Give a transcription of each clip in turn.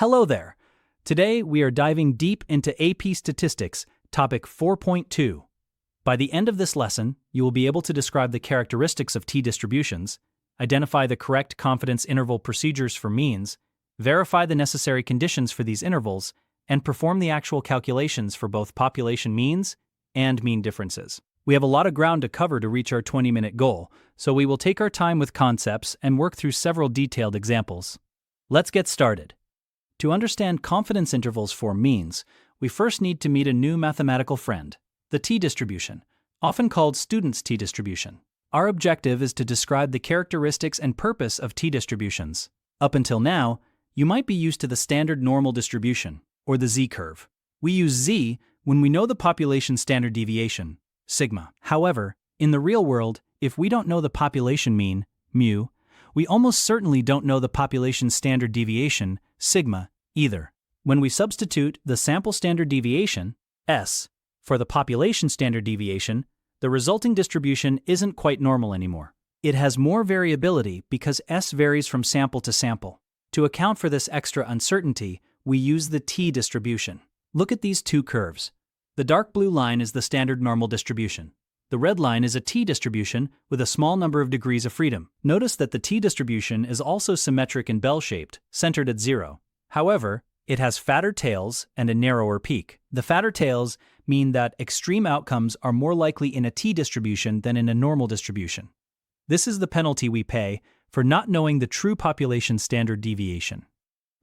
Hello there. Today we are diving deep into AP Statistics, topic 4.2. By the end of this lesson, you will be able to describe the characteristics of t-distributions, identify the correct confidence interval procedures for means, verify the necessary conditions for these intervals, and perform the actual calculations for both population means and mean differences. We have a lot of ground to cover to reach our 20-minute goal, so we will take our time with concepts and work through several detailed examples. Let's get started. To understand confidence intervals for means, we first need to meet a new mathematical friend, the t-distribution, often called student's t-distribution. Our objective is to describe the characteristics and purpose of t-distributions. Up until now, you might be used to the standard normal distribution, or the z-curve. We use z when we know the population standard deviation, sigma. However, in the real world, if we don't know the population mean, mu, we almost certainly don't know the population standard deviation, sigma, either. When we substitute the sample standard deviation, s, for the population standard deviation, the resulting distribution isn't quite normal anymore. It has more variability because s varies from sample to sample. To account for this extra uncertainty, we use the t-distribution. Look at these two curves. The dark blue line is the standard normal distribution. The red line is a t-distribution with a small number of degrees of freedom. Notice that the t-distribution is also symmetric and bell-shaped, centered at 0. However, it has fatter tails and a narrower peak. The fatter tails mean that extreme outcomes are more likely in a t-distribution than in a normal distribution. This is the penalty we pay for not knowing the true population standard deviation.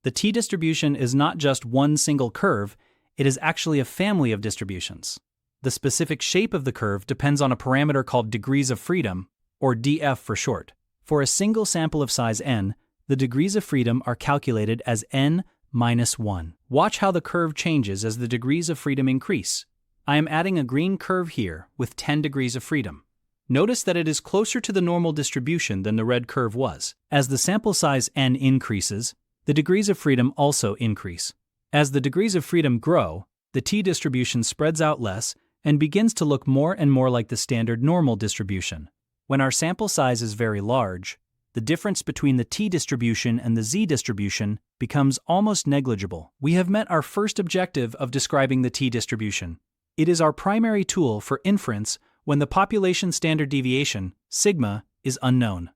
The t-distribution is not just one single curve, it is actually a family of distributions. The specific shape of the curve depends on a parameter called degrees of freedom, or df for short. For a single sample of size n, the degrees of freedom are calculated as n minus 1. Watch how the curve changes as the degrees of freedom increase. I am adding a green curve here with 10 degrees of freedom. Notice that it is closer to the normal distribution than the red curve was. As the sample size n increases, the degrees of freedom also increase. As the degrees of freedom grow, the t-distribution spreads out less and begins to look more and more like the standard normal distribution. When our sample size is very large, the difference between the t-distribution and the z-distribution becomes almost negligible. We have met our first objective of describing the t-distribution. It is our primary tool for inference when the population standard deviation, sigma, is unknown.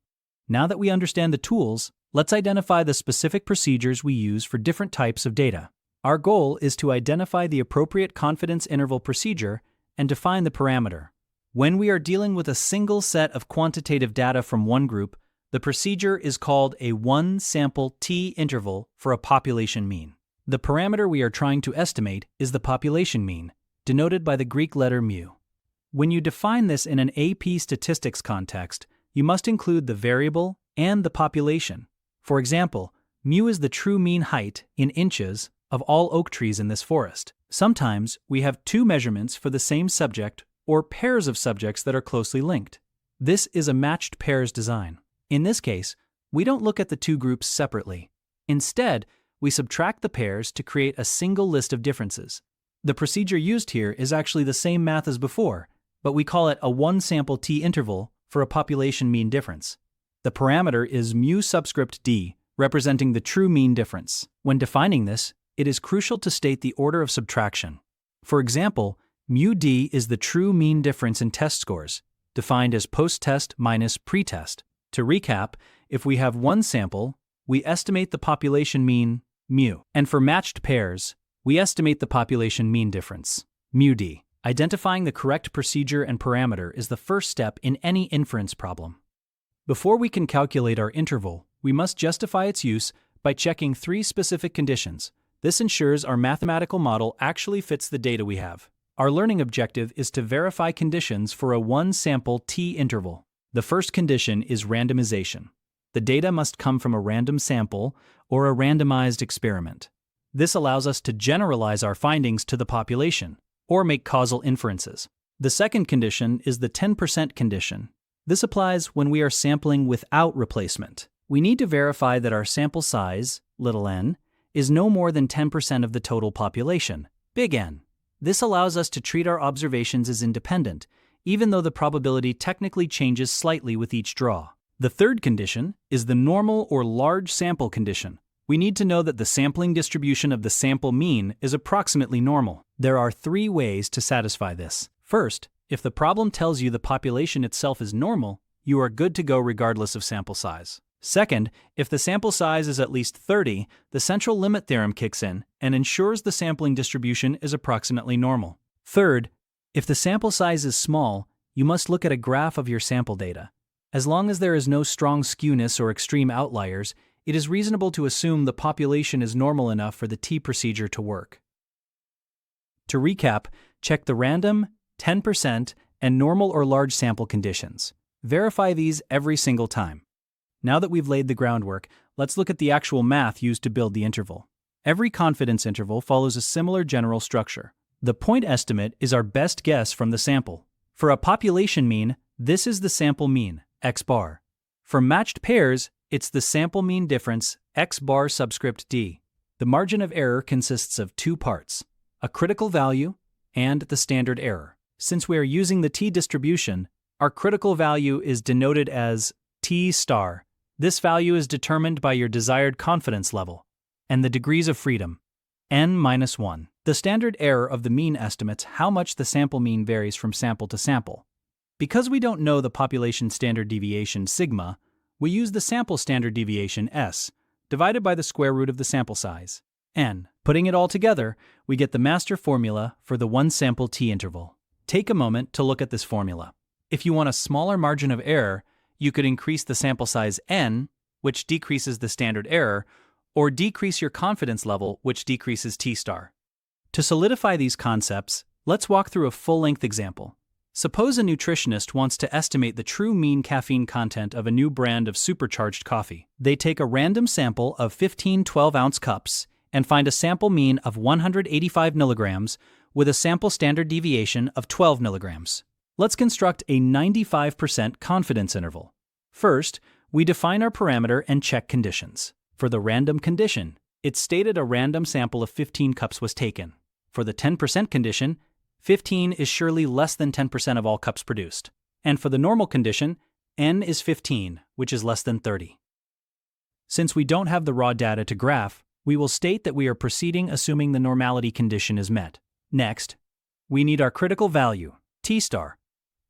Now that we understand the tools, let's identify the specific procedures we use for different types of data. Our goal is to identify the appropriate confidence interval procedure and define the parameter. When we are dealing with a single set of quantitative data from one group, the procedure is called a one-sample t-interval for a population mean. The parameter we are trying to estimate is the population mean, denoted by the Greek letter mu. When you define this in an AP statistics context, you must include the variable and the population. For example, mu is the true mean height in inches of all oak trees in this forest. Sometimes we have two measurements for the same subject or pairs of subjects that are closely linked. This is a matched pairs design. In this case, we don't look at the two groups separately. Instead, we subtract the pairs to create a single list of differences. The procedure used here is actually the same math as before, but we call it a one-sample t-interval for a population mean difference. The parameter is mu subscript d, representing the true mean difference. When defining this, it is crucial to state the order of subtraction. For example, mu d is the true mean difference in test scores, defined as post-test minus pre-test. To recap, if we have one sample, we estimate the population mean, mu. And for matched pairs, we estimate the population mean difference, mu d. Identifying the correct procedure and parameter is the first step in any inference problem. Before we can calculate our interval, we must justify its use by checking three specific conditions. This ensures our mathematical model actually fits the data we have. Our learning objective is to verify conditions for a one-sample t-interval. The first condition is randomization. The data must come from a random sample or a randomized experiment. This allows us to generalize our findings to the population or make causal inferences. The second condition is the 10% condition. This applies when we are sampling without replacement. We need to verify that our sample size, little n, is no more than 10% of the total population, big N. This allows us to treat our observations as independent, even though the probability technically changes slightly with each draw. The third condition is the normal or large sample condition. We need to know that the sampling distribution of the sample mean is approximately normal. There are 3 ways to satisfy this. First, if the problem tells you the population itself is normal, you are good to go regardless of sample size. Second, if the sample size is at least 30, the central limit theorem kicks in and ensures the sampling distribution is approximately normal. Third, if the sample size is small, you must look at a graph of your sample data. As long as there is no strong skewness or extreme outliers, it is reasonable to assume the population is normal enough for the t procedure to work. To recap, check the random, 10%, and normal or large sample conditions. Verify these every single time. Now that we've laid the groundwork, let's look at the actual math used to build the interval. Every confidence interval follows a similar general structure. The point estimate is our best guess from the sample. For a population mean, this is the sample mean, x bar. For matched pairs, it's the sample mean difference, x bar subscript d. The margin of error consists of 2 parts, a critical value and the standard error. Since we are using the t-distribution, our critical value is denoted as t star. This value is determined by your desired confidence level and the degrees of freedom, n-1. The standard error of the mean estimates how much the sample mean varies from sample to sample. Because we don't know the population standard deviation sigma, we use the sample standard deviation s, divided by the square root of the sample size, n. Putting it all together, we get the master formula for the one sample t interval. Take a moment to look at this formula. If you want a smaller margin of error, you could increase the sample size n, which decreases the standard error, or decrease your confidence level, which decreases t star. To solidify these concepts, let's walk through a full-length example. Suppose a nutritionist wants to estimate the true mean caffeine content of a new brand of supercharged coffee. They take a random sample of 15 12-ounce cups and find a sample mean of 185 milligrams with a sample standard deviation of 12 milligrams. Let's construct a 95% confidence interval. First, we define our parameter and check conditions. For the random condition, it's stated a random sample of 15 cups was taken. For the 10% condition, 15 is surely less than 10% of all cups produced. And for the normal condition, n is 15, which is less than 30. Since we don't have the raw data to graph, we will state that we are proceeding assuming the normality condition is met. Next, we need our critical value, t star.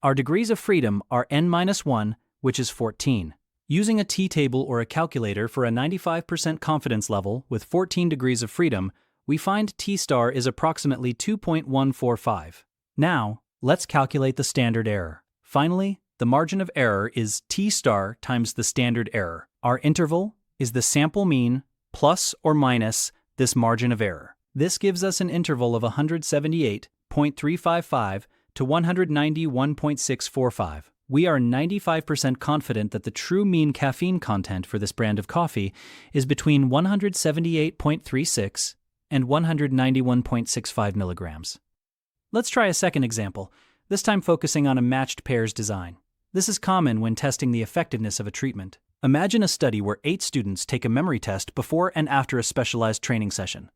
Our degrees of freedom are n-1, which is 14. Using a t-table or a calculator for a 95% confidence level with 14 degrees of freedom, we find t star is approximately 2.145. Now, let's calculate the standard error. Finally, the margin of error is t star times the standard error. Our interval is the sample mean plus or minus this margin of error. This gives us an interval of 178.355 to 191.645. We are 95% confident that the true mean caffeine content for this brand of coffee is between 178.36 and 191.65 milligrams. Let's try a second example, this time focusing on a matched pairs design. This is common when testing the effectiveness of a treatment. Imagine a study where 8 students take a memory test before and after a specialized training session.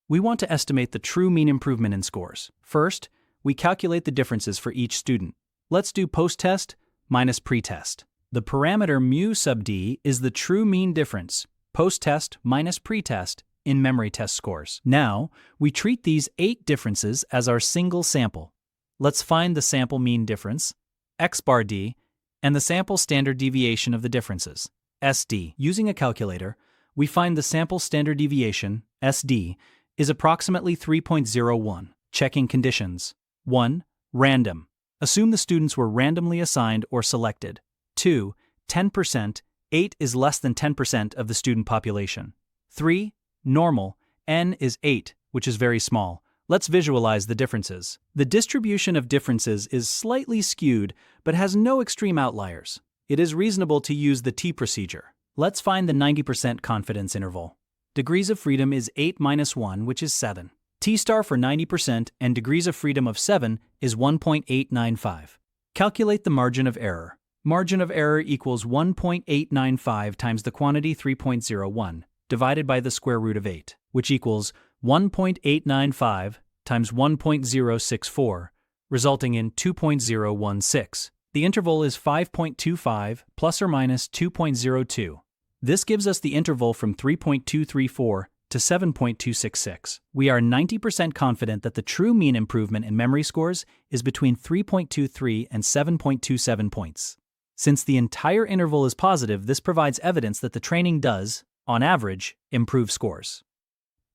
We want to estimate the true mean improvement in scores. First, we calculate the differences for each student. Let's do post-test minus pre-test. The parameter mu sub d is the true mean difference, post-test minus pre-test, in memory test scores. Now, we treat these 8 differences as our single sample. Let's find the sample mean difference, x bar d, and the sample standard deviation of the differences, SD. Using a calculator, we find the sample standard deviation, SD, is approximately 3.01. Checking conditions. 1. Random. Assume the students were randomly assigned or selected. 2. 10%. 8 is less than 10% of the student population. 3. Normal. N is 8, which is very small. Let's visualize the differences. The distribution of differences is slightly skewed, but has no extreme outliers. It is reasonable to use the t procedure. Let's find the 90% confidence interval. Degrees of freedom is 8-1, which is 7. T-star for 90% and degrees of freedom of 7 is 1.895. Calculate the margin of error. Margin of error equals 1.895 times the quantity 3.01 divided by the square root of 8, which equals 1.895 times 1.064, resulting in 2.016. The interval is 5.25 plus or minus 2.02. This gives us the interval from 3.234 to 7.266. We are 90% confident that the true mean improvement in memory scores is between 3.23 and 7.27 points. Since the entire interval is positive, this provides evidence that the training does, on average, improve scores.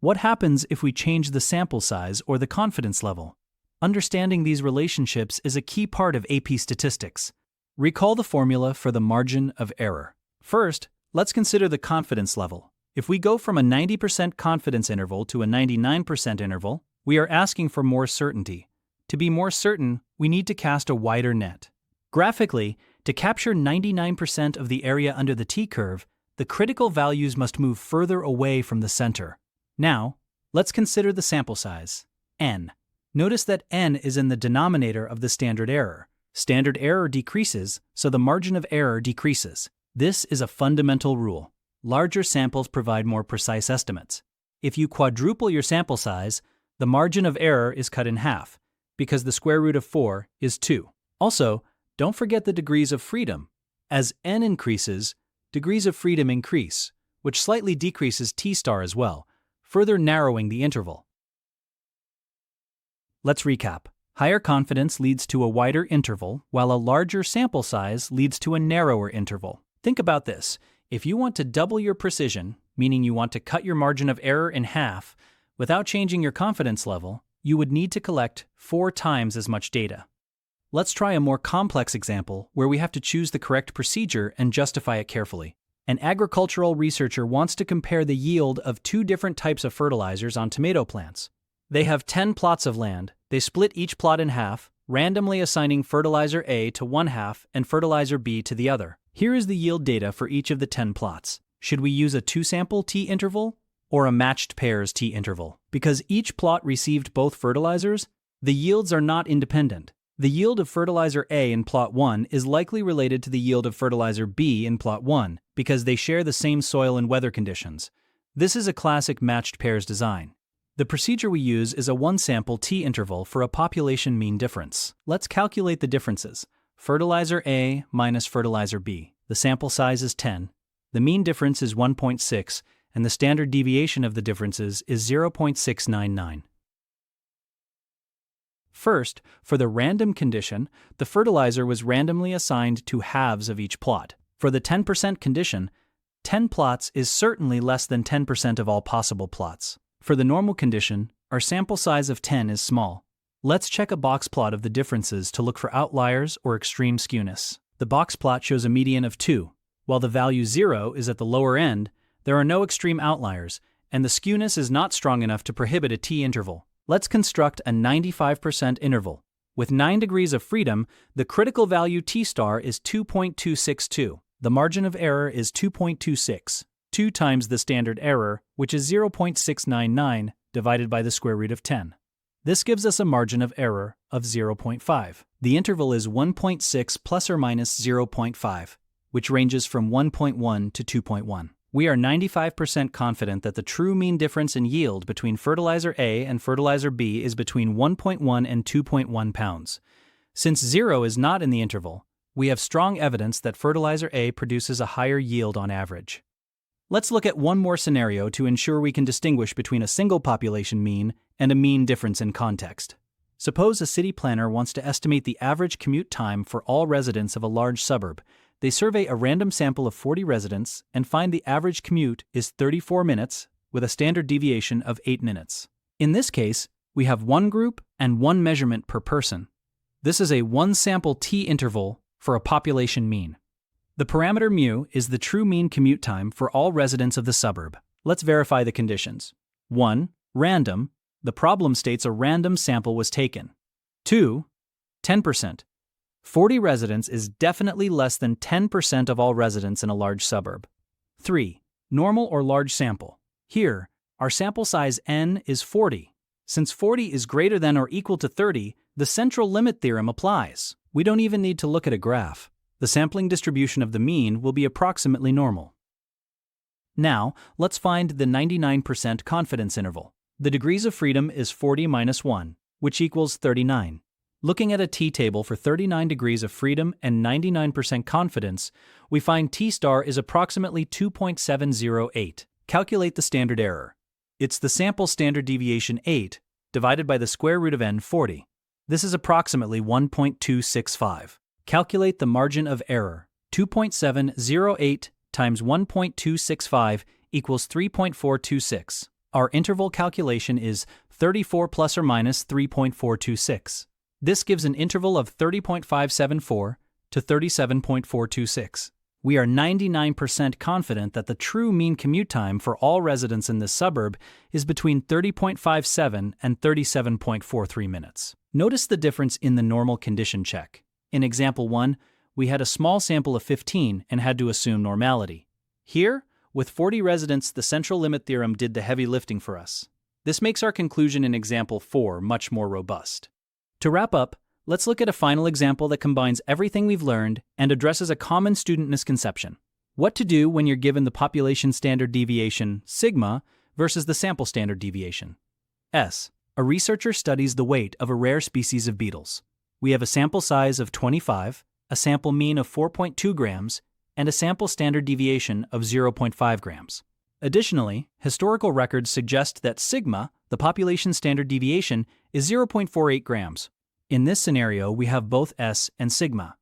What happens if we change the sample size or the confidence level? Understanding these relationships is a key part of AP statistics. Recall the formula for the margin of error. First, let's consider the confidence level. If we go from a 90% confidence interval to a 99% interval, we are asking for more certainty. To be more certain, we need to cast a wider net. Graphically, to capture 99% of the area under the t-curve, the critical values must move further away from the center. Now, let's consider the sample size, n. Notice that n is in the denominator of the standard error. Standard error decreases, so the margin of error decreases. This is a fundamental rule. Larger samples provide more precise estimates. If you quadruple your sample size, the margin of error is cut in half, because the square root of 4 is 2. Also, don't forget the degrees of freedom. As n increases, degrees of freedom increase, which slightly decreases t-star as well, further narrowing the interval. Let's recap. Higher confidence leads to a wider interval, while a larger sample size leads to a narrower interval. Think about this. If you want to double your precision, meaning you want to cut your margin of error in half, without changing your confidence level, you would need to collect 4 times as much data. Let's try a more complex example where we have to choose the correct procedure and justify it carefully. An agricultural researcher wants to compare the yield of 2 different types of fertilizers on tomato plants. They have 10 plots of land. They split each plot in half, randomly assigning fertilizer A to one half and fertilizer B to the other. Here is the yield data for each of the 10 plots. Should we use a 2-sample t-interval or a matched pairs t-interval? Because each plot received both fertilizers, the yields are not independent. The yield of fertilizer A in plot 1 is likely related to the yield of fertilizer B in plot 1 because they share the same soil and weather conditions. This is a classic matched pairs design. The procedure we use is a 1-sample t-interval for a population mean difference. Let's calculate the differences. Fertilizer A minus fertilizer B. The sample size is 10. The mean difference is 1.6, and the standard deviation of the differences is 0.699. First, for the random condition, the fertilizer was randomly assigned to halves of each plot. For the 10% condition, 10 plots is certainly less than 10% of all possible plots. For the normal condition, our sample size of 10 is small. Let's check a box plot of the differences to look for outliers or extreme skewness. The box plot shows a median of 2. While the value 0 is at the lower end, there are no extreme outliers, and the skewness is not strong enough to prohibit a t-interval. Let's construct a 95% interval. With 9 degrees of freedom, the critical value t-star is 2.262. The margin of error is 2.26, 2 times the standard error, which is 0.699 divided by the square root of 10. This gives us a margin of error of 0.5. The interval is 1.6 plus or minus 0.5, which ranges from 1.1 to 2.1. We are 95% confident that the true mean difference in yield between fertilizer A and fertilizer B is between 1.1 and 2.1 pounds. Since 0 is not in the interval, we have strong evidence that fertilizer A produces a higher yield on average. Let's look at one more scenario to ensure we can distinguish between a single population mean and a mean difference in context. Suppose a city planner wants to estimate the average commute time for all residents of a large suburb. They survey a random sample of 40 residents and find the average commute is 34 minutes with a standard deviation of 8 minutes. In this case, we have one group and one measurement per person. This is a 1-sample t-interval for a population mean. The parameter mu is the true mean commute time for all residents of the suburb. Let's verify the conditions. 1. Random. The problem states a random sample was taken. 2. 10%. 40 residents is definitely less than 10% of all residents in a large suburb. 3. Normal or large sample. Here, our sample size n is 40. Since 40 is greater than or equal to 30, the central limit theorem applies. We don't even need to look at a graph. The sampling distribution of the mean will be approximately normal. Now, let's find the 99% confidence interval. The degrees of freedom is 40 minus 1, which equals 39. Looking at a t-table for 39 degrees of freedom and 99% confidence, we find t-star is approximately 2.708. Calculate the standard error. It's the sample standard deviation 8 divided by the square root of n 40. This is approximately 1.265. Calculate the margin of error. 2.708 times 1.265 equals 3.426. Our interval calculation is 34 plus or minus 3.426. This gives an interval of 30.574 to 37.426. We are 99% confident that the true mean commute time for all residents in this suburb is between 30.57 and 37.43 minutes. Notice the difference in the normal condition check. In example 1, we had a small sample of 15 and had to assume normality. Here, with 40 residents, the central limit theorem did the heavy lifting for us. This makes our conclusion in example 4 much more robust. To wrap up, let's look at a final example that combines everything we've learned and addresses a common student misconception: what to do when you're given the population standard deviation, sigma, versus the sample standard deviation, s. A researcher studies the weight of a rare species of beetles. We have a sample size of 25, a sample mean of 4.2 grams, and a sample standard deviation of 0.5 grams. Additionally, historical records suggest that sigma, the population standard deviation, is 0.48 grams. In this scenario, we have both s and sigma.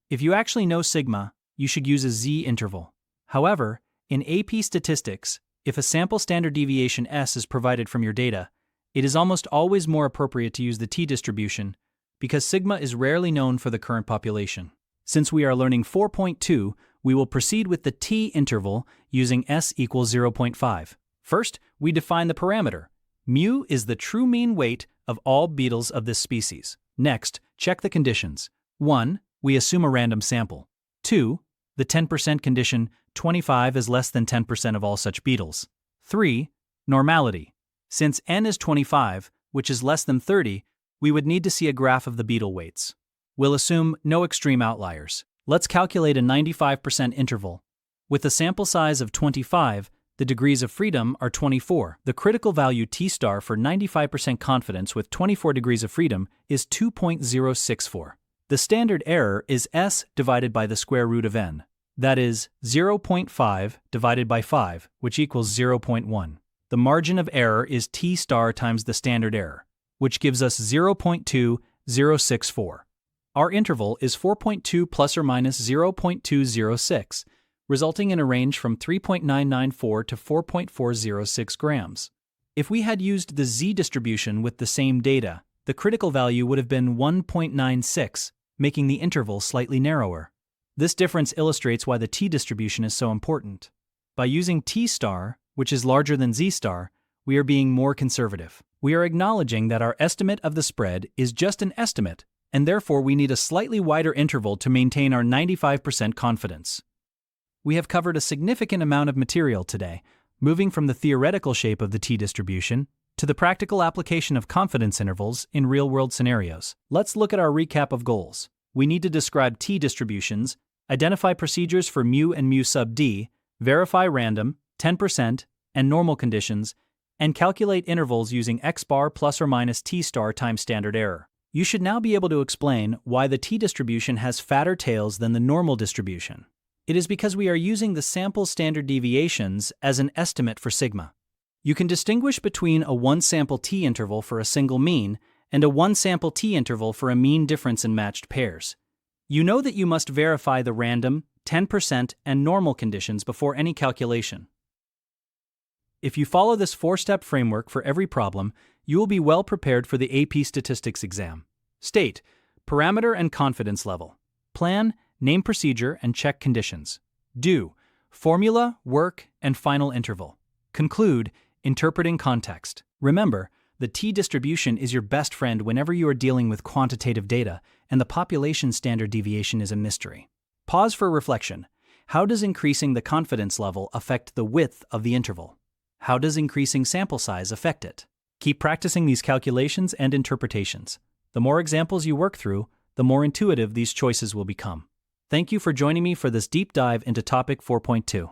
If you actually know sigma, you should use a z interval. However, in AP statistics, if a sample standard deviation s is provided from your data, it is almost always more appropriate to use the t-distribution because sigma is rarely known for the current population. Since we are learning 4.2, we will proceed with the t-interval using s equals 0.5. First, we define the parameter. Mu is the true mean weight of all beetles of this species. Next, check the conditions. 1. We assume a random sample. 2. The 10% condition, 25 is less than 10% of all such beetles. 3. Normality. Since n is 25, which is less than 30, we would need to see a graph of the beetle weights. We'll assume no extreme outliers. Let's calculate a 95% interval. With a sample size of 25, the degrees of freedom are 24. The critical value t-star for 95% confidence with 24 degrees of freedom is 2.064. The standard error is s divided by the square root of n. That is 0.5 divided by 5, which equals 0.1. The margin of error is t-star times the standard error, which gives us 0.2064. Our interval is 4.2 plus or minus 0.206, resulting in a range from 3.994 to 4.406 grams. If we had used the z distribution with the same data, the critical value would have been 1.96, making the interval slightly narrower. This difference illustrates why the t-distribution is so important. By using t-star, which is larger than z-star, we are being more conservative. We are acknowledging that our estimate of the spread is just an estimate, and therefore we need a slightly wider interval to maintain our 95% confidence. We have covered a significant amount of material today, moving from the theoretical shape of the t-distribution to the practical application of confidence intervals in real-world scenarios. Let's look at our recap of goals. We need to describe t-distributions, identify procedures for mu and mu sub d, verify random, 10%, and normal conditions, and calculate intervals using x bar plus or minus t-star times standard error. You should now be able to explain why the t-distribution has fatter tails than the normal distribution. It is because we are using the sample standard deviations as an estimate for sigma. You can distinguish between a one-sample t-interval for a single mean and a one-sample t-interval for a mean difference in matched pairs. You know that you must verify the random, 10%, and normal conditions before any calculation. If you follow this 4-step framework for every problem, you will be well prepared for the AP Statistics exam. State, parameter and confidence level. Plan, name procedure, and check conditions. Do, formula, work, and final interval. Conclude, interpreting context. Remember, the t-distribution is your best friend whenever you are dealing with quantitative data, and the population standard deviation is a mystery. Pause for reflection. How does increasing the confidence level affect the width of the interval? How does increasing sample size affect it? Keep practicing these calculations and interpretations. The more examples you work through, the more intuitive these choices will become. Thank you for joining me for this deep dive into topic 4.2.